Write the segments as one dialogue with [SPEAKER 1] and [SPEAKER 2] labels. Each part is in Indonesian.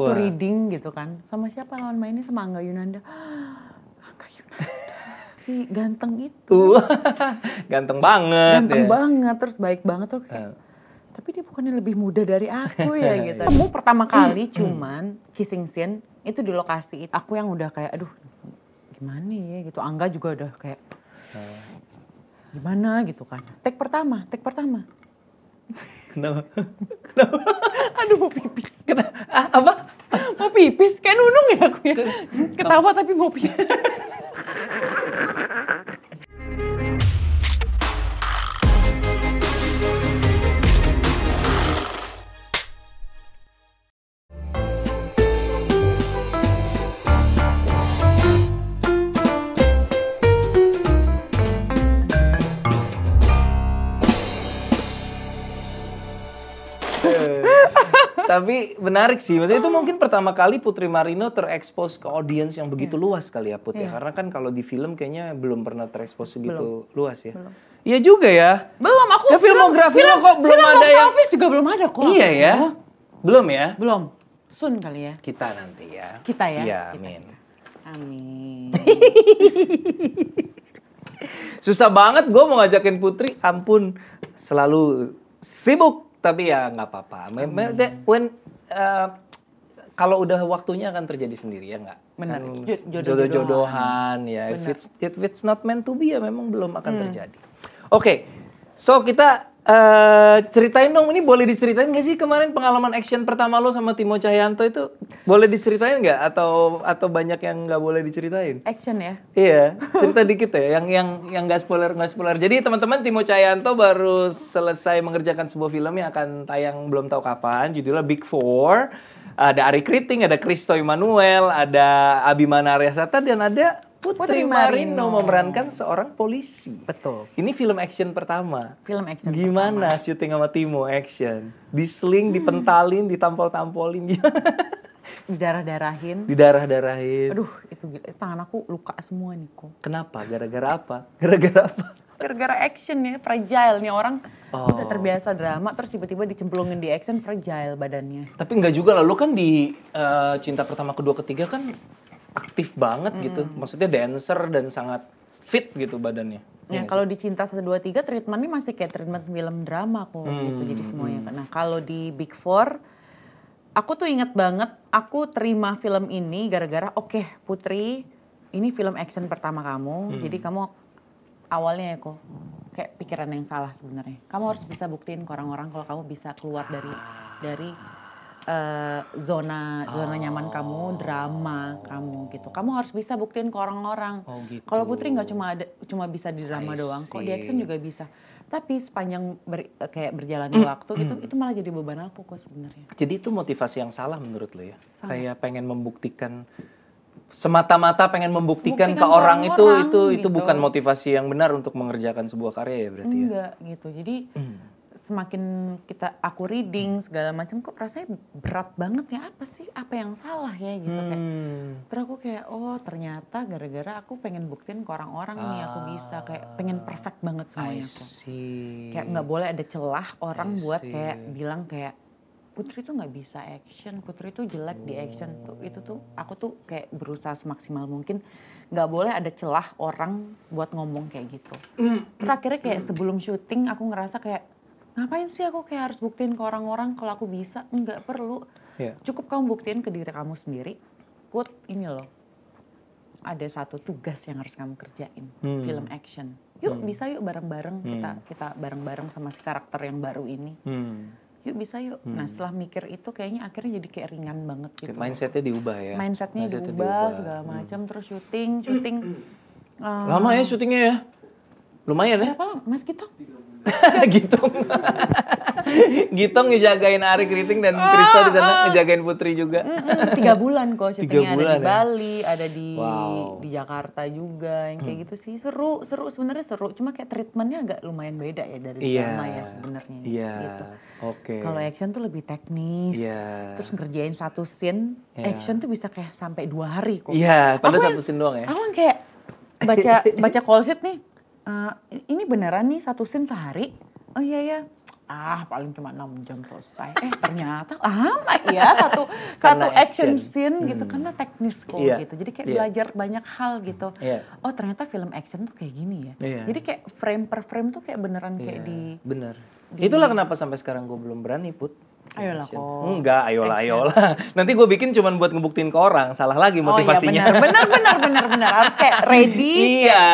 [SPEAKER 1] Waktu reading gitu kan. Sama siapa lawan mainnya? Sama Angga Yunanda. Angga Yunanda. Si ganteng itu.
[SPEAKER 2] Ganteng banget.
[SPEAKER 1] Ganteng banget, terus baik banget tuh kayak. Tapi dia bukannya lebih muda dari aku ya gitu. Kamu pertama kali cuman kissing scene itu di lokasi itu. Aku yang udah kayak aduh gimana ya gitu. Angga juga udah kayak gimana gitu kan. Take pertama.
[SPEAKER 2] Kenapa?
[SPEAKER 1] Aduh mau pipis.
[SPEAKER 2] Apa?
[SPEAKER 1] Mau pipis, kayak nunung ya aku ya. Ketawa tapi mau pipis.
[SPEAKER 2] Tapi menarik sih, maksudnya itu mungkin pertama kali Putri Marino terekspos ke audiens yang begitu luas kali ya Put ya. Karena kan kalau di film kayaknya belum pernah terekspos segitu luas ya. Iya juga ya.
[SPEAKER 1] Belum, aku
[SPEAKER 2] filmografi lo kok belum ada yang...
[SPEAKER 1] Film juga belum ada kok.
[SPEAKER 2] Iya ya. Belum ya?
[SPEAKER 1] Belum. Soon kali ya.
[SPEAKER 2] Kita nanti ya.
[SPEAKER 1] Kita ya.
[SPEAKER 2] Iya,
[SPEAKER 1] kita.
[SPEAKER 2] amin.
[SPEAKER 1] Amin.
[SPEAKER 2] Susah banget gue mau ngajakin Putri, ampun. Selalu sibuk. Tapi ya nggak apa-apa. Kalau udah waktunya akan terjadi sendiri ya nggak?
[SPEAKER 1] Benar.
[SPEAKER 2] Kan
[SPEAKER 1] Jodoh-jodohan
[SPEAKER 2] ya. If it's not meant to be ya memang belum akan terjadi. Oke, so kita ceritain dong. Ini boleh diceritain nggak sih kemarin pengalaman action pertama lo sama Timo Cahyanto itu? Boleh diceritain nggak? Atau banyak yang nggak boleh diceritain?
[SPEAKER 1] Action ya?
[SPEAKER 2] Iya, cerita dikit ya. Yang nggak spoiler. Jadi teman-teman, Timo Cahyanto baru selesai mengerjakan sebuah film yang akan tayang belum tahu kapan. Judulnya Big Four. Ada Ari Kriting, ada Christo Emmanuel, ada Abimana Aryasata, dan ada Putri Marino memerankan seorang polisi.
[SPEAKER 1] Betul.
[SPEAKER 2] Ini film action pertama.
[SPEAKER 1] Film action
[SPEAKER 2] Gimana
[SPEAKER 1] pertama.
[SPEAKER 2] syuting sama Timo action? Diseling, dipentalin, ditampol-tampolin.
[SPEAKER 1] Didarah-darahin.
[SPEAKER 2] Didarah-darahin.
[SPEAKER 1] Aduh, itu tangan aku luka semua nih kok.
[SPEAKER 2] Kenapa? Gara-gara apa?
[SPEAKER 1] Gara-gara action ya, fragile nih orang. Udah terbiasa drama, terus tiba-tiba dicemplungin di action, fragile badannya.
[SPEAKER 2] Tapi enggak juga lah, lu kan di Cinta Pertama, Kedua, Ketiga kan aktif banget gitu. Maksudnya dancer dan sangat fit gitu badannya.
[SPEAKER 1] Ya kalau di Cinta 1, 2, 3 treatmentnya masih kayak treatment film drama kok gitu jadi semuanya. Nah kalau di Big Four, aku tuh inget banget aku terima film ini gara-gara oke, Putri, ini film action pertama kamu, jadi kamu awalnya ya kok kayak pikiran yang salah sebenarnya. Kamu harus bisa buktiin ke orang-orang kalau kamu bisa keluar dari zona nyaman kamu, drama kamu gitu. Kamu harus bisa buktiin ke orang-orang.
[SPEAKER 2] Gitu.
[SPEAKER 1] Kalau Putri nggak cuma bisa di drama doang, kok di action juga bisa. Tapi sepanjang kayak berjalannya waktu itu malah jadi beban aku kok sebenarnya.
[SPEAKER 2] Jadi itu motivasi yang salah menurut lo ya? Salah. Kayak pengen membuktikan semata-mata pengen membuktikan ke orang itu gitu. Bukan motivasi yang benar untuk mengerjakan sebuah karya ya berarti ya?
[SPEAKER 1] Enggak gitu. Jadi semakin aku reading segala macam kok rasanya berat banget ya, apa yang salah ya gitu kayak. Terus aku kayak ternyata gara-gara aku pengen buktiin ke orang-orang nih aku bisa, kayak pengen perfect banget semuanya kok. Kayak nggak boleh ada celah orang buat kayak bilang kayak Putri tuh nggak bisa action, Putri tuh jelek di action tuh. Itu tuh aku tuh kayak berusaha semaksimal mungkin nggak boleh ada celah orang buat ngomong kayak gitu. Terus akhirnya kayak sebelum syuting aku ngerasa kayak ngapain sih aku kayak harus buktiin ke orang-orang kalau aku bisa? Nggak perlu. Cukup kamu buktiin ke diri kamu sendiri. Put ini loh, ada satu tugas yang harus kamu kerjain, film action. Yuk bisa yuk bareng-bareng, kita bareng-bareng sama si karakter yang baru ini. Yuk bisa yuk. Nah setelah mikir itu kayaknya akhirnya jadi kayak ringan banget gitu.
[SPEAKER 2] Mindsetnya diubah ya?
[SPEAKER 1] Mindsetnya diubah segala macam. Terus syuting.
[SPEAKER 2] Lama ya syutingnya ya? Lumayan ya?
[SPEAKER 1] Berapa lama Mas Gitong?
[SPEAKER 2] Gitong ngejagain Ari Kriting dan Christo di sana ngejagain Putri juga.
[SPEAKER 1] 3 bulan kok syutingnya, ada di Bali, ada di Jakarta juga, yang kayak gitu sih. Seru sebenarnya seru. Cuma kayak treatmentnya agak lumayan beda ya dari drama ya sebenarnya. Gitu. Kalau action tuh lebih teknis. Terus ngerjain satu scene, action tuh bisa kayak sampai 2 hari kok.
[SPEAKER 2] Iya, padahal satu scene doang ya.
[SPEAKER 1] Aku kayak baca call sheet nih. Ini beneran nih satu scene sehari? Oh iya ya. paling cuma 6 jam selesai. Ternyata lama ya satu action scene gitu karena teknis kok gitu. Jadi kayak belajar banyak hal gitu. Oh ternyata film action tuh kayak gini ya. Jadi kayak frame per frame tuh kayak beneran kayak
[SPEAKER 2] Bener. Itulah kenapa sampai sekarang gue belum berani Put.
[SPEAKER 1] Ayolah kok.
[SPEAKER 2] Enggak, ayolah. Nanti gue bikin cuman buat ngebuktiin ke orang, salah lagi motivasinya.
[SPEAKER 1] Oh iya benar. Harus kayak ready.
[SPEAKER 2] Iya.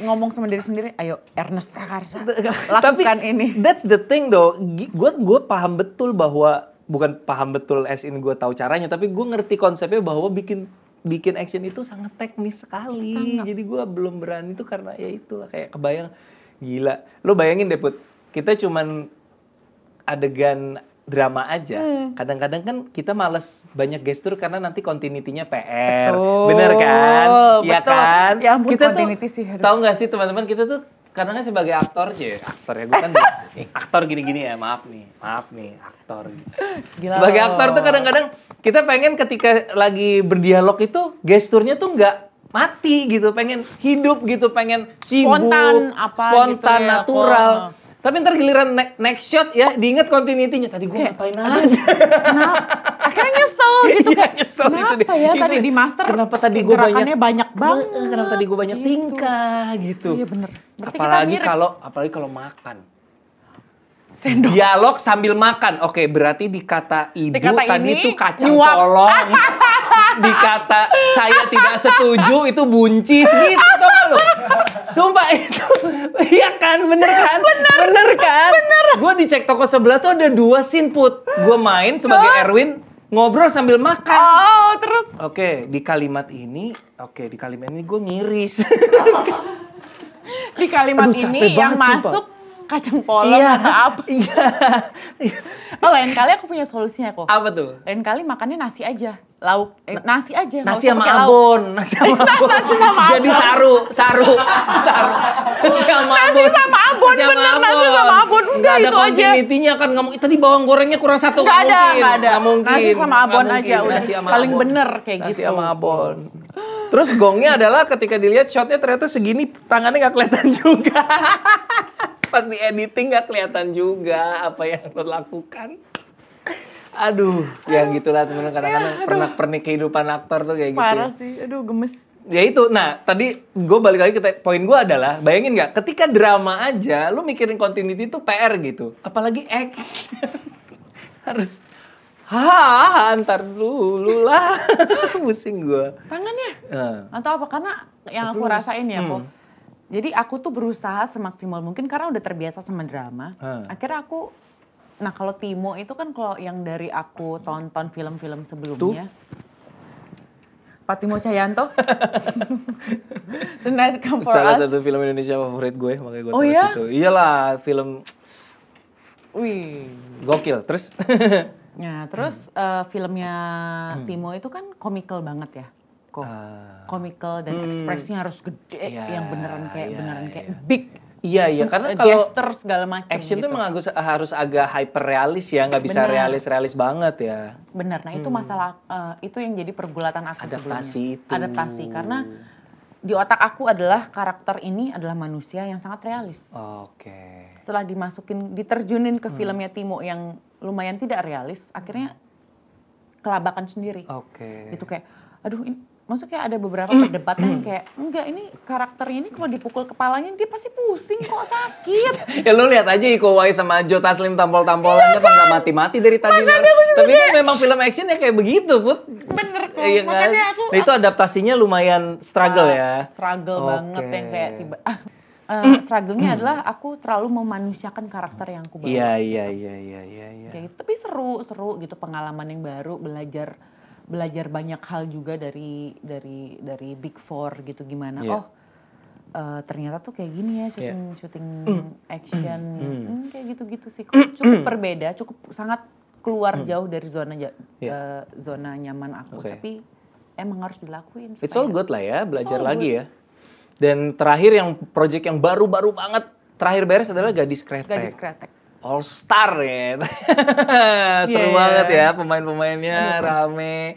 [SPEAKER 1] Ngomong sama diri sendiri, ayo Ernest Prakarsa, lakukan ini.
[SPEAKER 2] That's the thing though, gue paham betul bahwa, bukan paham betul as in gue tahu caranya, tapi gue ngerti konsepnya bahwa bikin action itu sangat teknis sekali. Jadi gue belum berani tuh karena ya itulah kayak kebayang, gila. Lo bayangin deh Put, kita cuman adegan drama aja. Kadang-kadang kan kita males banyak gestur karena nanti continuity-nya PR.
[SPEAKER 1] Betul,
[SPEAKER 2] bener kan? Iya kan?
[SPEAKER 1] Ya ampun,
[SPEAKER 2] kita
[SPEAKER 1] continuity
[SPEAKER 2] tuh
[SPEAKER 1] sih.
[SPEAKER 2] tahu nggak sih teman-teman, kita tuh karena kan sebagai aktor ya gue kan aktor gini-gini ya, maaf nih aktor.
[SPEAKER 1] Gila
[SPEAKER 2] Sebagai aktor tuh kadang-kadang kita pengen ketika lagi berdialog itu gesturnya tuh nggak mati gitu, pengen hidup gitu, pengen sibuk, spontan
[SPEAKER 1] gitu ya,
[SPEAKER 2] natural. Tapi ntar giliran next shot ya, diingat continuity-nya. Tadi gue ngapain aja.
[SPEAKER 1] Akhirnya nyesel gitu kayak, kenapa ya tadi di master
[SPEAKER 2] kenapa tadi gue
[SPEAKER 1] banyak banget.
[SPEAKER 2] Kenapa tadi gue banyak tingkah gitu.
[SPEAKER 1] Iya bener.
[SPEAKER 2] Apalagi kalau makan.
[SPEAKER 1] Sendok.
[SPEAKER 2] Dialog sambil makan. Oke, berarti di kata ibu tadi itu kacang
[SPEAKER 1] nyuap.
[SPEAKER 2] polong. Di kata saya tidak setuju itu buncis gitu tau gak lu? Sumpah itu. Iya kan? Bener kan? Bener kan? Gue dicek toko sebelah tuh ada 2 scene Put. Gue main sebagai Erwin, ngobrol sambil makan.
[SPEAKER 1] Terus?
[SPEAKER 2] Oke, di kalimat ini gue ngiris.
[SPEAKER 1] Di kalimat ini yang masuk kacang polong atau apa?
[SPEAKER 2] Iya.
[SPEAKER 1] Lain kali aku punya solusinya kok.
[SPEAKER 2] Apa tuh?
[SPEAKER 1] Lain kali makannya nasi aja. Lauk, nasi aja.
[SPEAKER 2] Nasi sama abon. Nasi sama abon. Jadi saru. Nasi sama abon.
[SPEAKER 1] Nasi sama abon. Udah
[SPEAKER 2] itu aja. Continuity-nya kan ngomong, tadi bawang gorengnya kurang 1.
[SPEAKER 1] Nggak ada.
[SPEAKER 2] Nggak mungkin.
[SPEAKER 1] Nasi sama abon aja. Udah paling bener kayak gitu.
[SPEAKER 2] Nasi sama abon. Terus gongnya adalah ketika dilihat shotnya ternyata segini, tangannya nggak kelihatan juga. Pas di editing nggak kelihatan juga apa yang lo lakukan. Aduh, ya gitulah teman-teman, kadang-kadang pernik-pernik kehidupan aktor tuh kayak gitu.
[SPEAKER 1] Parah sih, aduh gemes.
[SPEAKER 2] Ya itu, nah tadi gue balik lagi ke poin gue adalah, bayangin nggak, ketika drama aja, lu mikirin continuity itu PR gitu. Apalagi X. Harus, antar dulu lah. Pusing gue. Tangannya?
[SPEAKER 1] Atau apa, karena yang aku rasain ya, Po. Jadi aku tuh berusaha semaksimal mungkin karena udah terbiasa sama drama. Akhirnya aku, nah kalau Timo itu kan kalau yang dari aku tonton film-film sebelumnya. Pak Timo Cahyanto. The Night Come For Us.
[SPEAKER 2] Salah satu film Indonesia favorit gue, makanya gue tahu situ. Iyalah, film gokil. Terus?
[SPEAKER 1] Nah, terus filmnya Timo itu kan komikal banget ya. Komikal dan ekspresinya harus gede, yang beneran kayak big.
[SPEAKER 2] Iya, karena kalau
[SPEAKER 1] gesture segala macam
[SPEAKER 2] action
[SPEAKER 1] gitu.
[SPEAKER 2] tuh memang harus agak hyper realis ya, nggak bisa realis banget ya.
[SPEAKER 1] Benar, nah itu masalah, itu yang jadi pergulatan aku
[SPEAKER 2] adaptasi
[SPEAKER 1] sebelumnya. Adaptasi, karena di otak aku adalah karakter ini adalah manusia yang sangat realis. Setelah diterjunin ke filmnya Timo yang lumayan tidak realis, akhirnya kelabakan sendiri. Gitu kayak, aduh ini, maksudnya kayak ada beberapa perdebatan yang kayak, enggak ini karakternya ini kalau dipukul kepalanya dia pasti pusing kok, sakit.
[SPEAKER 2] Ya lu lihat aja Iko Uwais sama Joe Taslim tampol-tampolannya kan? Nggak mati-mati dari tadi. Tapi kan memang film action ya kayak begitu Put.
[SPEAKER 1] Bener kok,
[SPEAKER 2] makanya aku. Nah itu adaptasinya lumayan struggle ya.
[SPEAKER 1] Struggle banget yang kayak struggle-nya adalah aku terlalu memanusiakan karakter yang aku bawa.
[SPEAKER 2] Iya.
[SPEAKER 1] Kayak gitu. Tapi seru gitu, pengalaman yang baru, belajar banyak hal juga dari Big Four gitu, gimana ternyata tuh kayak gini ya syuting action kayak gitu sih, cukup berbeda, cukup sangat keluar jauh dari zona nyaman aku, tapi emang harus dilakuin.
[SPEAKER 2] It's all good lah ya, belajar lagi ya. Dan terakhir yang project yang baru-baru banget terakhir beres adalah Gadis Kretek. All Star ya. Seru banget ya, pemain-pemainnya rame,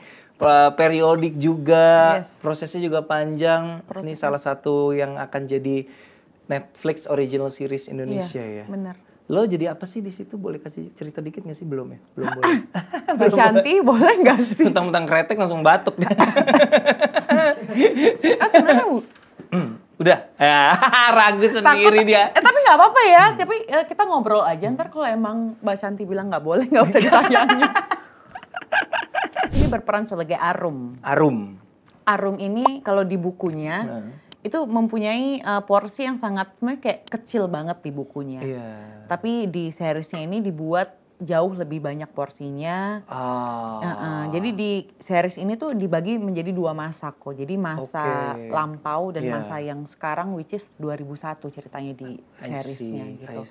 [SPEAKER 2] periodik juga, prosesnya juga panjang. Ini salah satu yang akan jadi Netflix original series Indonesia ya.
[SPEAKER 1] Bener.
[SPEAKER 2] Lo jadi apa sih di situ? Boleh kasih cerita dikit nggak sih? Belum ya? Belum boleh.
[SPEAKER 1] Mbak Shanti boleh nggak sih?
[SPEAKER 2] Mentang-mentang kretek langsung batuk.
[SPEAKER 1] Sebenarnya
[SPEAKER 2] Udah. Ragu sendiri dia.
[SPEAKER 1] tapi nggak apa-apa ya. Tapi kita ngobrol aja. Ntar kalau emang Mbak Shanti bilang nggak boleh, nggak usah ditanyanya. Ini berperan sebagai Arum. Arum ini kalau di bukunya itu mempunyai porsi yang sangat sebenarnya kayak kecil banget di bukunya. Tapi di seriesnya ini dibuat jauh lebih banyak porsinya. Jadi di series ini tuh dibagi menjadi 2 masa kok. Jadi masa lampau dan masa yang sekarang, which is 2001 ceritanya di seriesnya gitu.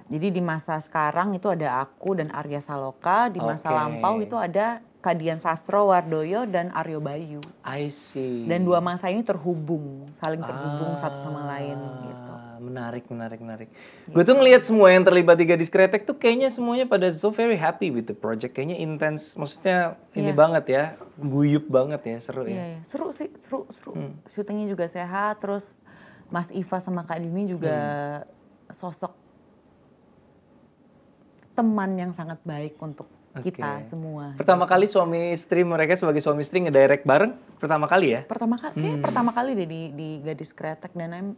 [SPEAKER 1] Jadi di masa sekarang itu ada aku dan Arya Saloka. Di masa lampau itu ada Kak Dian Sastrowardoyo dan Aryo Bayu.
[SPEAKER 2] I see.
[SPEAKER 1] Dan 2 masa ini saling terhubung satu sama lain gitu.
[SPEAKER 2] Menarik. Gue tuh ngelihat semua yang terlibat di Gadis Kretek tuh kayaknya semuanya pada so very happy with the project. Kayaknya intense, maksudnya ini banget ya, guyup banget ya, seru ya.
[SPEAKER 1] Seru sih, seru. Syutingnya juga sehat, terus Mas Iva sama Kak Dini juga sosok teman yang sangat baik untuk kita semua.
[SPEAKER 2] Pertama kali suami istri mereka sebagai suami istri ngedirect bareng? Pertama kali ya?
[SPEAKER 1] Pertama kali deh di Gadis Kretek, dan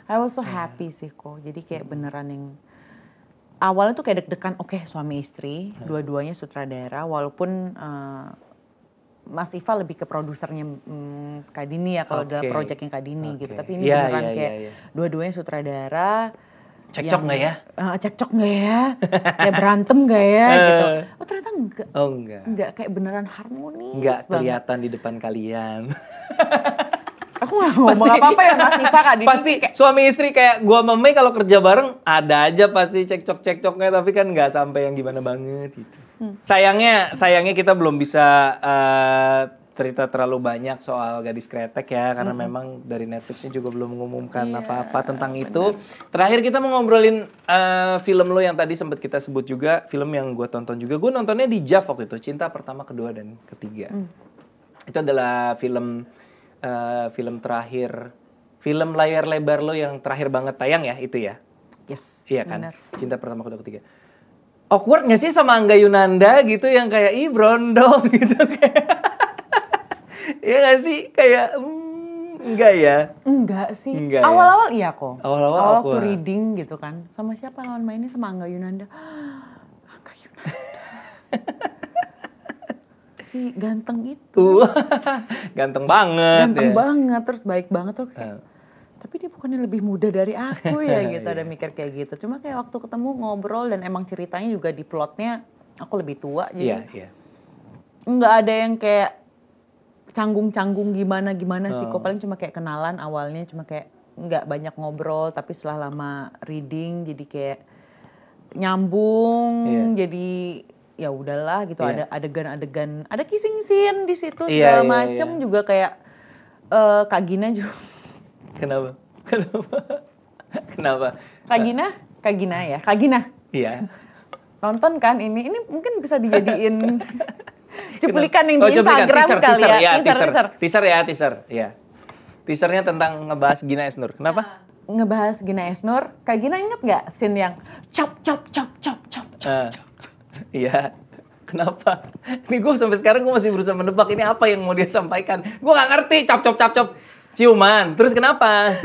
[SPEAKER 1] I was so happy sih kok. Jadi kayak beneran yang awalnya tuh kayak deg-degan, suami istri, dua-duanya sutradara, walaupun Mas Iva lebih ke produsernya Kak Dini ya kalau dalam proyeknya Kak Dini gitu. Tapi ini beneran kayak dua-duanya sutradara.
[SPEAKER 2] Cekcok nggak ya?
[SPEAKER 1] Cekcok nggak ya? Kayak berantem nggak ya? Gitu. Oh ternyata enggak.
[SPEAKER 2] Oh enggak.
[SPEAKER 1] Enggak, kayak beneran harmonis.
[SPEAKER 2] Enggak kelihatan di depan kalian.
[SPEAKER 1] Aku gak ngomong apa-apa ya Mas Iva Kak Dini.
[SPEAKER 2] Pasti suami istri kayak gua sama Mei kalau kerja bareng ada aja pasti cekcok-cekcoknya, tapi kan nggak sampai yang gimana banget gitu. Sayangnya kita belum bisa cerita terlalu banyak soal Gadis Kretek ya, karena memang dari Netflixnya juga belum mengumumkan apa-apa tentang itu. Terakhir kita mau ngobrolin film lo yang tadi sempat kita sebut juga, film yang gue tonton juga. Gue nontonnya di JAV waktu itu, Cinta Pertama, Kedua, dan Ketiga. Itu adalah film terakhir, film layar lebar lo yang terakhir banget tayang ya, itu ya?
[SPEAKER 1] Yes.
[SPEAKER 2] Iya kan? Benar. Cinta Pertama, Kedua, Ketiga. Awkward nggak sih sama Angga Yunanda gitu yang kayak brondong gitu kayak? Iya gak sih? Kayak enggak ya?
[SPEAKER 1] Enggak sih.
[SPEAKER 2] Enggak
[SPEAKER 1] awal-awal iya kok.
[SPEAKER 2] Awal-awal
[SPEAKER 1] waktu reading gitu kan. Sama siapa lawan mainnya? Sama Angga Yunanda. Angga Yunanda. Si ganteng itu.
[SPEAKER 2] Ganteng banget.
[SPEAKER 1] Ganteng banget, terus baik banget tuh kayak. Tapi dia bukannya lebih muda dari aku ya gitu. Ada mikir kayak gitu. Cuma kayak waktu ketemu ngobrol dan emang ceritanya juga di plotnya aku lebih tua. Jadi nggak ada yang kayak canggung-canggung gimana sih kok, paling cuma kayak kenalan awalnya, cuma kayak nggak banyak ngobrol, tapi setelah lama reading jadi kayak nyambung, jadi ya udahlah gitu. Ada adegan-adegan, ada kissing scene di situ segala macem juga kayak Kak Gina juga.
[SPEAKER 2] Kenapa?
[SPEAKER 1] Kak Gina ya, Kak Gina.
[SPEAKER 2] Iya.
[SPEAKER 1] Nonton kan ini bisa dijadiin cuplikan yang di Instagram kali ya.
[SPEAKER 2] Teaser. Ya. Teasernya tentang ngebahas Gina Esnur. Kenapa?
[SPEAKER 1] Ngebahas Gina Esnur. Kak Gina inget nggak scene yang chop.
[SPEAKER 2] Iya. Kenapa? Nih gue sampai sekarang gue masih berusaha menebak ini apa yang mau dia sampaikan. Gue nggak ngerti. Chop. Ciuman. Terus kenapa?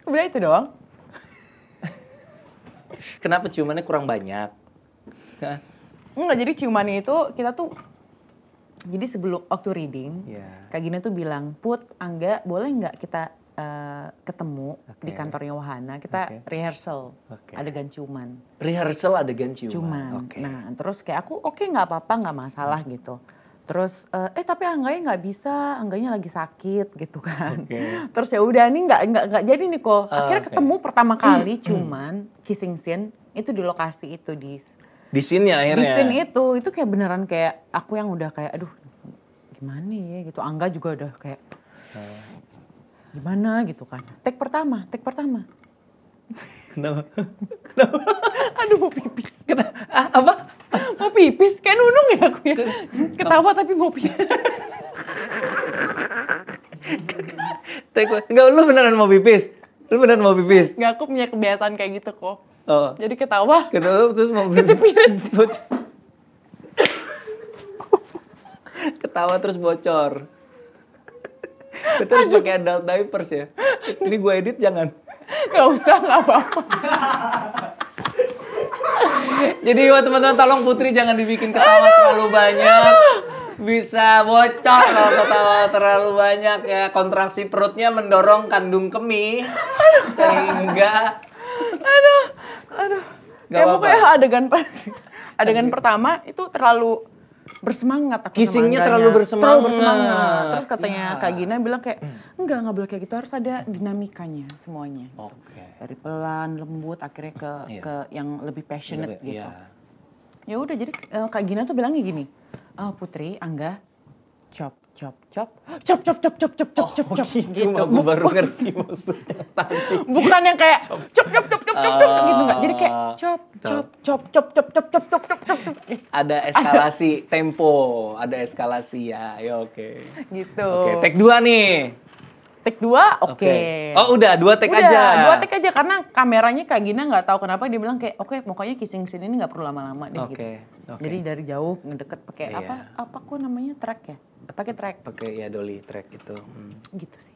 [SPEAKER 1] Udah itu doang.
[SPEAKER 2] Kenapa ciumannya kurang banyak?
[SPEAKER 1] Enggak, jadi ciumannya itu kita tuh, jadi sebelum waktu reading, Kak Gina tuh bilang, Put, Angga, boleh nggak kita ketemu di kantornya Wahana, kita rehearsal adegan ciuman.
[SPEAKER 2] Rehearsal adegan ciuman.
[SPEAKER 1] Nah, terus kayak aku, nggak apa-apa, nggak masalah gitu. Terus, tapi Angganya nggak bisa, Angganya lagi sakit gitu kan. Terus ya udah, ini nggak jadi nih kok. Akhirnya ketemu pertama kali ciuman, kissing scene itu di lokasi itu
[SPEAKER 2] di scene-nya akhirnya.
[SPEAKER 1] Di scene itu kayak beneran kayak aku yang udah kayak aduh gimana ya gitu. Angga juga udah kayak gimana gitu kan. Take pertama.
[SPEAKER 2] Kenapa?
[SPEAKER 1] Aduh mau pipis.
[SPEAKER 2] Apa?
[SPEAKER 1] Mau pipis, kayak nunung ya aku ya. Ketawa tapi mau pipis.
[SPEAKER 2] Enggak, lu beneran mau pipis?
[SPEAKER 1] Enggak, aku punya kebiasaan kayak gitu kok.
[SPEAKER 2] Oh.
[SPEAKER 1] Jadi ketawa.
[SPEAKER 2] Ketawa terus mau
[SPEAKER 1] Kecepirit.
[SPEAKER 2] Ketawa terus bocor. Kita harus pakai adult diapers ya. Ini gue edit jangan.
[SPEAKER 1] Gak usah, gak apa-apa.
[SPEAKER 2] Jadi buat teman-teman tolong Putri jangan dibikin ketawa terlalu banyak. Bisa bocor kalau ketawa terlalu banyak ya. Kontraksi perutnya mendorong kandung kemih. Sehingga
[SPEAKER 1] Aduh.
[SPEAKER 2] Gak
[SPEAKER 1] Ya
[SPEAKER 2] apa-apa.
[SPEAKER 1] pokoknya adegan pertama itu terlalu bersemangat aku sama
[SPEAKER 2] Kissingnya
[SPEAKER 1] Angganya.
[SPEAKER 2] terlalu bersemangat.
[SPEAKER 1] Terlalu bersemangat. Terus katanya
[SPEAKER 2] Ya.
[SPEAKER 1] Kak Gina bilang kayak, enggak boleh kayak gitu, harus ada dinamikanya semuanya.
[SPEAKER 2] Oke.
[SPEAKER 1] Dari pelan, lembut, akhirnya
[SPEAKER 2] Iya.
[SPEAKER 1] ke yang lebih passionate gitu.
[SPEAKER 2] Iya.
[SPEAKER 1] Ya udah, jadi Kak Gina tuh bilangnya gini, Putri, Angga, chop, chop, chop, chop, chop, chop, chop, chop, chop, chop, chop,
[SPEAKER 2] Gitu, aku baru ngerti maksudnya tadi.
[SPEAKER 1] Bukan yang kayak chop, chop, chop, chop, chop, chop, gitu enggak. Jadi kayak chop, chop, chop, chop, chop, chop, chop, chop, chop, chop.
[SPEAKER 2] Ada eskalasi tempo, ada eskalasi ya. Ya oke.
[SPEAKER 1] Gitu.
[SPEAKER 2] Oke, take 2 nih.
[SPEAKER 1] Take 2, oke.
[SPEAKER 2] Oh, udah 2 take
[SPEAKER 1] Udah,
[SPEAKER 2] aja.
[SPEAKER 1] 2 take aja karena kameranya Kak Gina nggak tahu kenapa dia bilang kayak oke pokoknya kissing scene ini nggak perlu lama-lama deh
[SPEAKER 2] Oke,
[SPEAKER 1] gitu.
[SPEAKER 2] oke.
[SPEAKER 1] Jadi dari jauh ngedeket pakai
[SPEAKER 2] Iya.
[SPEAKER 1] apa kok namanya track ya? Pakai track
[SPEAKER 2] Pakai ya dolly track itu.
[SPEAKER 1] gitu sih.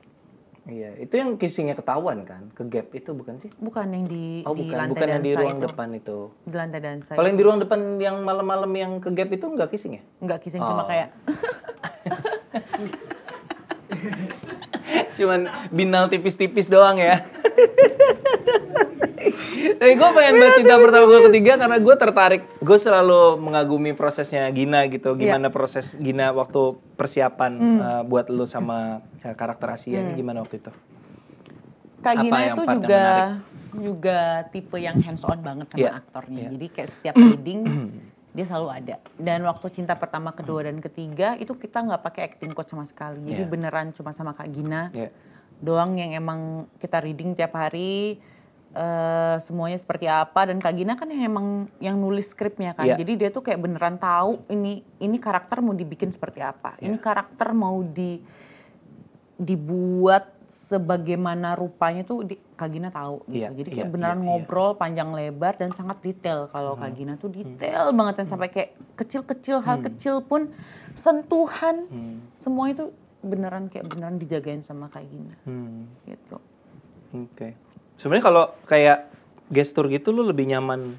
[SPEAKER 2] Iya, itu yang kissingnya ketahuan kan? Ke gap itu bukan sih?
[SPEAKER 1] Bukan yang di
[SPEAKER 2] Bukan,
[SPEAKER 1] lantai
[SPEAKER 2] bukan yang di
[SPEAKER 1] dansa
[SPEAKER 2] ruang
[SPEAKER 1] itu.
[SPEAKER 2] depan itu.
[SPEAKER 1] Di lantai dansa.
[SPEAKER 2] Kalau yang
[SPEAKER 1] itu.
[SPEAKER 2] di ruang depan yang malam-malam yang ke gap itu enggak kissing ya?
[SPEAKER 1] Nggak kissing cuma
[SPEAKER 2] Oh.
[SPEAKER 1] kayak
[SPEAKER 2] Cuman binal tipis-tipis doang ya. Tapi gue pengen bahas cinta pertama gue ketiga karena gue tertarik. Gue selalu mengagumi prosesnya Gina gitu. Gimana proses Gina waktu persiapan buat lu sama karakter Asia ini gimana waktu itu?
[SPEAKER 1] Kak
[SPEAKER 2] Apa
[SPEAKER 1] Gina
[SPEAKER 2] yang
[SPEAKER 1] itu
[SPEAKER 2] part yang
[SPEAKER 1] juga tipe yang hands on banget sama
[SPEAKER 2] Iya,
[SPEAKER 1] aktornya.
[SPEAKER 2] iya.
[SPEAKER 1] Jadi kayak setiap reading dia selalu ada. Dan waktu cinta pertama, kedua dan ketiga itu kita nggak pakai acting coach sama sekali. Jadi
[SPEAKER 2] Iya.
[SPEAKER 1] beneran cuma sama Kak Gina
[SPEAKER 2] Iya.
[SPEAKER 1] doang yang emang kita reading tiap hari. Semuanya seperti apa dan Kak Gina kan yang emang yang nulis skripnya kan.
[SPEAKER 2] Iya.
[SPEAKER 1] Jadi dia tuh kayak beneran tahu ini karakter mau dibikin seperti apa. Ini karakter mau dibuat sebagaimana rupanya tuh Kak Gina tahu gitu.
[SPEAKER 2] Iya,
[SPEAKER 1] Jadi
[SPEAKER 2] iya,
[SPEAKER 1] kayak beneran
[SPEAKER 2] iya,
[SPEAKER 1] ngobrol panjang lebar dan sangat detail. Kalau Kak Gina tuh detail banget dan sampai kayak kecil-kecil hal kecil pun sentuhan semua itu beneran dijagain sama Kak Gina. Gitu.
[SPEAKER 2] Oke. Sebenarnya kalau kayak gestur gitu lu lebih nyaman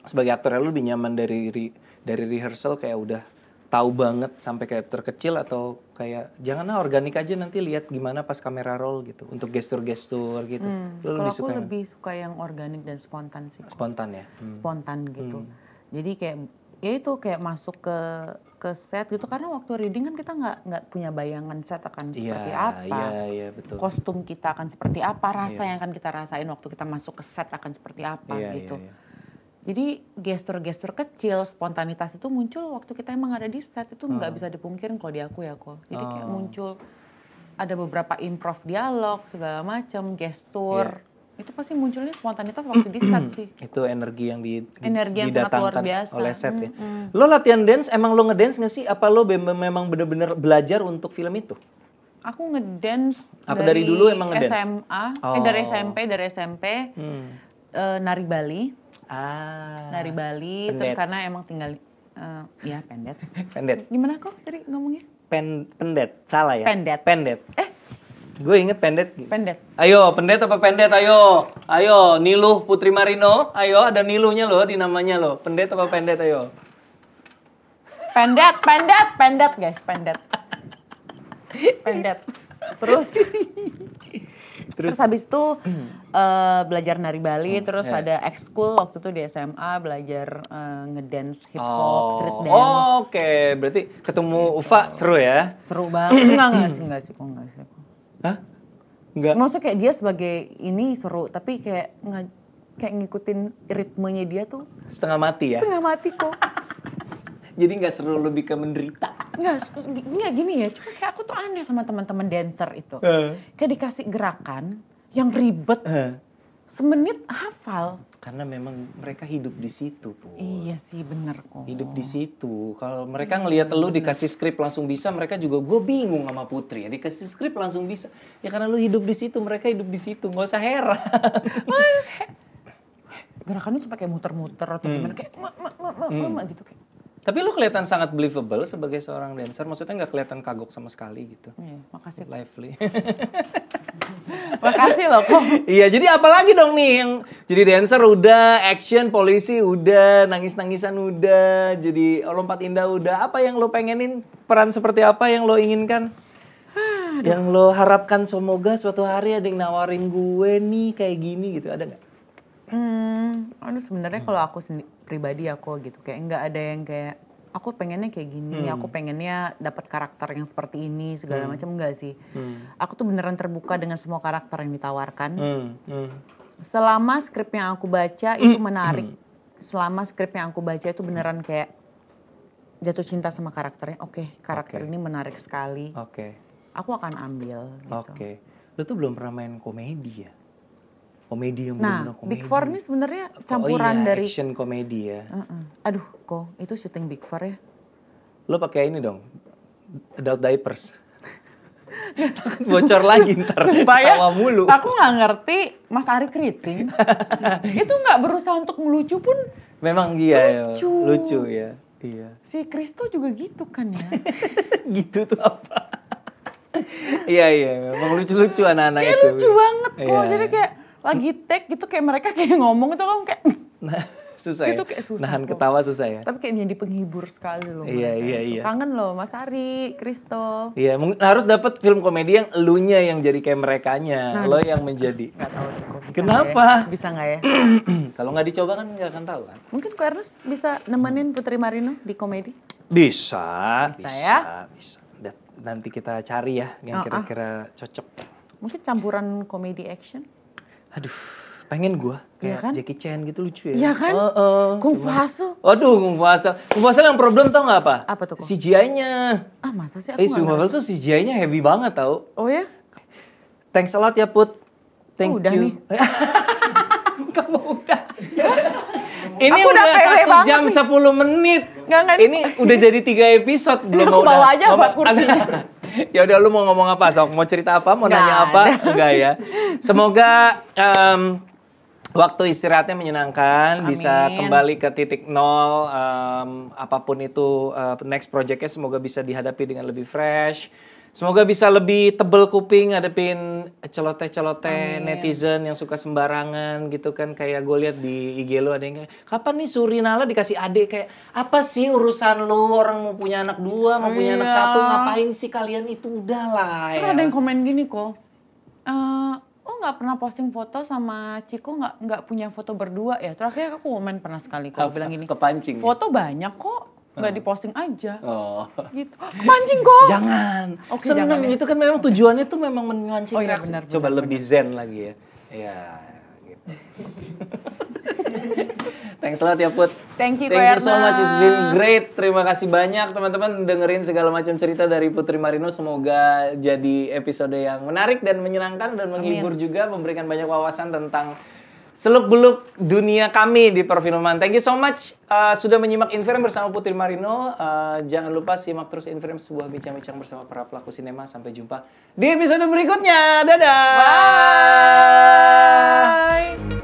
[SPEAKER 2] sebagai aktor ya, lu lebih nyaman dari rehearsal kayak udah tahu banget sampai kayak terkecil atau kayak janganlah organik aja nanti lihat gimana pas kamera roll gitu untuk gestur-gestur gitu. Lu
[SPEAKER 1] Kalau
[SPEAKER 2] lebih
[SPEAKER 1] aku
[SPEAKER 2] suka yang
[SPEAKER 1] lebih suka yang organik dan spontan sih.
[SPEAKER 2] spontan ya.
[SPEAKER 1] Spontan gitu. Jadi kayak ya itu kayak masuk ke set gitu karena waktu reading kan kita nggak punya bayangan set akan seperti apa.
[SPEAKER 2] Iya, betul.
[SPEAKER 1] Kostum kita akan seperti apa, rasa yang akan kita rasain waktu kita masuk ke set akan seperti apa gitu.
[SPEAKER 2] Iya.
[SPEAKER 1] Jadi gestur-gestur kecil, spontanitas itu muncul waktu kita emang ada di set itu nggak bisa dipungkirin kalau di aku ya kok. Jadi kayak muncul ada beberapa improv dialog segala macam, gestur. Itu pasti munculnya spontanitas waktu di set sih.
[SPEAKER 2] Itu energi yang
[SPEAKER 1] Energi yang sangat luar
[SPEAKER 2] didatangkan
[SPEAKER 1] biasa.
[SPEAKER 2] oleh set ya. Lo latihan dance, emang lo ngedance nggak sih? Apa lo memang bener-bener belajar untuk film itu?
[SPEAKER 1] Aku ngedance
[SPEAKER 2] Apa dari dulu emang ngedance?
[SPEAKER 1] SMA, dari SMP, nari Bali. Nari Bali, terus
[SPEAKER 2] pendet.
[SPEAKER 1] karena emang tinggal, ya pendet.
[SPEAKER 2] Pendet.
[SPEAKER 1] Gimana kok tadi ngomongnya?
[SPEAKER 2] Pendet, salah ya?
[SPEAKER 1] Pendet.
[SPEAKER 2] Pendet. Gue inget pendet.
[SPEAKER 1] Pendet.
[SPEAKER 2] Ayo, pendet apa pendet? Ayo, Niluh Putri Marino. Ayo, ada Niluhnya loh di namanya loh. Pendet apa pendet? Ayo.
[SPEAKER 1] Pendet guys, pendet. Pendet. Terus habis itu belajar nari Bali, terus ada ekskul waktu itu di SMA belajar ngedance hip hop, street dance.
[SPEAKER 2] Oke, berarti ketemu Ufa seru ya?
[SPEAKER 1] Seru banget. Enggak sih.
[SPEAKER 2] Hah? Enggak.
[SPEAKER 1] Maksudnya kayak dia sebagai ini seru, tapi kayak ngikutin ritmenya dia tuh
[SPEAKER 2] Setengah mati ya?
[SPEAKER 1] setengah mati kok.
[SPEAKER 2] Jadi nggak seru, lebih ke menderita.
[SPEAKER 1] Nggak gini ya, cuma kayak aku tuh aneh sama teman-teman dancer itu. Kayak dikasih gerakan yang ribet, semenit hafal.
[SPEAKER 2] Karena memang mereka hidup di situ, Bu.
[SPEAKER 1] Iya sih, bener kok.
[SPEAKER 2] Hidup di situ. Kalau mereka ngelihat lu dikasih skrip langsung bisa, mereka juga gue bingung sama Putri ya. Dikasih skrip langsung bisa. Ya karena lu hidup di situ, mereka hidup di situ. Nggak usah heran.
[SPEAKER 1] gerakannya cuma kayak muter-muter atau gimana kayak ma gitu kayak.
[SPEAKER 2] Tapi lu kelihatan sangat believable sebagai seorang dancer, maksudnya nggak kelihatan kagok sama sekali gitu.
[SPEAKER 1] Iya, makasih.
[SPEAKER 2] Lively.
[SPEAKER 1] Makasih loh kok.
[SPEAKER 2] Iya, jadi apalagi dong nih yang jadi dancer udah, action, polisi udah, nangis-nangisan udah, jadi lompat indah udah. Apa yang lo pengenin? Peran seperti apa yang lo inginkan? Yang lo harapkan semoga suatu hari ada yang nawarin gue nih kayak gini gitu, ada nggak?
[SPEAKER 1] Aduh sebenarnya kalau aku pribadi aku gitu kayak nggak ada yang kayak aku pengennya kayak gini, aku pengennya dapat karakter yang seperti ini segala macam enggak sih. Aku tuh beneran terbuka dengan semua karakter yang ditawarkan. Selama skrip yang aku baca itu menarik, selama skrip yang aku baca itu beneran kayak jatuh cinta sama karakternya. Oke, karakter ini menarik sekali. Aku akan ambil. Gitu.
[SPEAKER 2] Lu tuh belum pernah main komedi ya? Komedi yang
[SPEAKER 1] nah,
[SPEAKER 2] bener-bener komedi.
[SPEAKER 1] Big Four ini sebenarnya campuran dari
[SPEAKER 2] action komedi ya.
[SPEAKER 1] Aduh, kok itu syuting Big Four ya?
[SPEAKER 2] Lo pakai ini dong, adult diapers. Bocor lagi ntar, tawa mulu.
[SPEAKER 1] Aku nggak ngerti Mas Ari keriting. Itu nggak berusaha untuk melucu pun.
[SPEAKER 2] Memang iya lucu ya. Iya.
[SPEAKER 1] Si Kristo juga gitu kan ya.
[SPEAKER 2] Gitu tuh apa? Iya, memang lucu-lucu anak-anak itu.
[SPEAKER 1] Kayak lucu banget kok,
[SPEAKER 2] Iya.
[SPEAKER 1] jadi kayak lagi take gitu kayak mereka kayak ngomong itu kan kayak
[SPEAKER 2] Nah, susah
[SPEAKER 1] itu
[SPEAKER 2] ya?
[SPEAKER 1] kayak susah
[SPEAKER 2] Nahan
[SPEAKER 1] kok.
[SPEAKER 2] ketawa susah ya?
[SPEAKER 1] Tapi kayak menjadi penghibur sekali loh.
[SPEAKER 2] Iya.
[SPEAKER 1] Kangen loh Mas Ari, Kristo.
[SPEAKER 2] Iya, harus dapat film komedi yang elunya yang jadi kayak merekanya, lo yang menjadi.
[SPEAKER 1] Nggak tahu deh kok.
[SPEAKER 2] Kenapa?
[SPEAKER 1] Bisa nggak ya?
[SPEAKER 2] Kalau nggak dicoba kan nggak akan tahu kan?
[SPEAKER 1] Mungkin Ko Ernest bisa nemenin Putri Marino di komedi?
[SPEAKER 2] Bisa
[SPEAKER 1] ya?
[SPEAKER 2] Bisa. Nanti kita cari ya yang kira-kira cocok.
[SPEAKER 1] Mungkin campuran komedi action?
[SPEAKER 2] Aduh, pengen gua kayak
[SPEAKER 1] kan?
[SPEAKER 2] Jackie Chan gitu lucu ya.
[SPEAKER 1] Iya kan? Kung Fu Hustle.
[SPEAKER 2] Aduh, Kung Fu Hustle. Kung Fu Hustle yang problem tau nggak apa?
[SPEAKER 1] Apa tuh kok?
[SPEAKER 2] CGI-nya.
[SPEAKER 1] Ah masa sih aku nggak
[SPEAKER 2] Kung Fu
[SPEAKER 1] ngerti.
[SPEAKER 2] Hustle CGI-nya heavy banget tau.
[SPEAKER 1] Oh ya?
[SPEAKER 2] Thanks a lot ya Put. Thank
[SPEAKER 1] udah
[SPEAKER 2] you.
[SPEAKER 1] nih.
[SPEAKER 2] Kamu udah. Ini
[SPEAKER 1] Aku udah PW
[SPEAKER 2] 1
[SPEAKER 1] banget
[SPEAKER 2] jam
[SPEAKER 1] nih.
[SPEAKER 2] 10 menit.
[SPEAKER 1] Nggak,
[SPEAKER 2] Ini udah jadi 3 episode belum
[SPEAKER 1] Aku
[SPEAKER 2] mau
[SPEAKER 1] bawa aja buat kursinya.
[SPEAKER 2] Ya udah lu mau ngomong apa? Sok mau cerita apa? Mau
[SPEAKER 1] Nggak
[SPEAKER 2] nanya apa?
[SPEAKER 1] ada.
[SPEAKER 2] Enggak ya. Semoga waktu istirahatnya menyenangkan,
[SPEAKER 1] Amin.
[SPEAKER 2] bisa kembali ke titik nol, apapun itu next projectnya semoga bisa dihadapi dengan lebih fresh. Semoga bisa lebih tebel kuping ngadepin celoteh-celoteh netizen yang suka sembarangan gitu kan. Kayak gue lihat di IG lo ada yang kayak, kapan nih Surinala dikasih adik? Kayak, apa sih urusan lo? Orang mau punya anak 2, mau punya anak 1, ngapain sih kalian itu? Udahlah ya.
[SPEAKER 1] Ada yang komen gini kok. Oh nggak pernah posting foto sama Ciko nggak punya foto berdua ya? Terakhir aku komen pernah sekali kok bilang gini.
[SPEAKER 2] Kepancing.
[SPEAKER 1] Foto banyak kok. Nggak diposting aja.
[SPEAKER 2] Oh.
[SPEAKER 1] Gitu. Mancing kok.
[SPEAKER 2] Jangan.
[SPEAKER 1] Oke,
[SPEAKER 2] Seneng
[SPEAKER 1] jangan ya.
[SPEAKER 2] itu kan memang tujuannya tuh memang memancing
[SPEAKER 1] Oh iya,
[SPEAKER 2] reaksi.
[SPEAKER 1] benar,
[SPEAKER 2] Coba
[SPEAKER 1] benar,
[SPEAKER 2] lebih zen lagi ya. Ya, gitu. Thanks a lot ya Put.
[SPEAKER 1] Thank you
[SPEAKER 2] Thank you so much, it's
[SPEAKER 1] Erna.
[SPEAKER 2] been great. Terima kasih banyak teman-teman dengerin segala macam cerita dari Putri Marino. Semoga jadi episode yang menarik dan menyenangkan dan menghibur juga, memberikan banyak wawasan tentang seluk-beluk dunia kami di perfilman. Thank you so much sudah menyimak Inframe bersama Putri Marino. Jangan lupa simak terus Inframe, sebuah bincang-bincang bersama para pelaku sinema. Sampai jumpa di episode berikutnya. Dadah.
[SPEAKER 1] Bye.